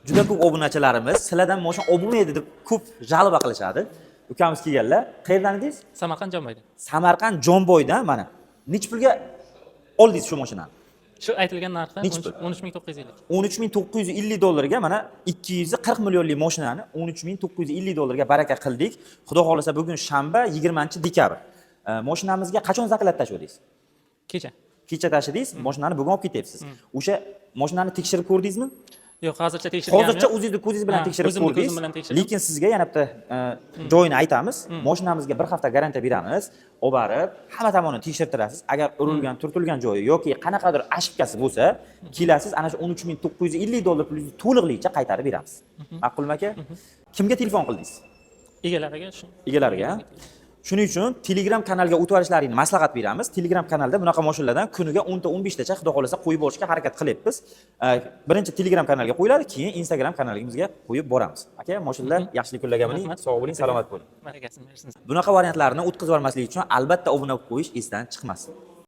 juda ko'p obunachilarimiz sizlardan mashina obunmaydi deb ko'p g'alaba qilishadi. Ukamiz kelganlar. Qayerdan edingiz? Samarqand Jomboydan. Samarqand Jomboydan mana. Necha pulga oldingiz shu mashinani? Shu aytilgan narxi Nechi pul? 13950. 13950 dollarga mana 240 millionlik mashinani 13950 dollarga baraka qildik. Xudo xolasa bugun shanba 20-dekabr. Mashinamizga qachon zakalab tashladingiz? Kecha. Kecha tashladingiz, mashinani bugun olib ketyapsiz. O'sha mashinani tekshirib ko'rdingizmi? Yo'q, hozircha tekshirganim Hozircha yo'q. o'zingizni ko'zingiz bilan tekshirib o'zimni ko'rdingiz. ko'zim bilan tekshirdim. Lekin sizga yana bitta joyini aytamiz. Mashinamizga 1 hafta garantiya beramiz. Olib borib, hamma tomonini tekshirtirasiz. Agar urilgan, turtilgan joyi yoki qanaqadir ошибкасы bo'lsa, kelasiz, ana shu 13950 dollar pulingizni to'liqligicha qaytarib beramiz. Ma'qulmi aka? Kimga telefon qildingiz? Egalariga shu. Egalariga. Shuning uchun Telegram kanalga o'tib olishlaringni maslahat beramiz. Telegram kanalda bunaqa mashinalardan kuniga 10 ta 15 tacha xudo xolasa qo'yib olishga harakat qilyapmiz. Birinchi Telegram kanalga qo'yiladi, keyin Instagram kanaligimizga qo'yib boramiz. Aka, mashinalar yaxshilik kunlarga bo'ling, sog' bo'ling, salomat bo'ling. Barakasini bersin. Bunaqa variantlarni o'tkazib olmaslik uchun albatta obuna bo'lib qo'yish esdan chiqmasin.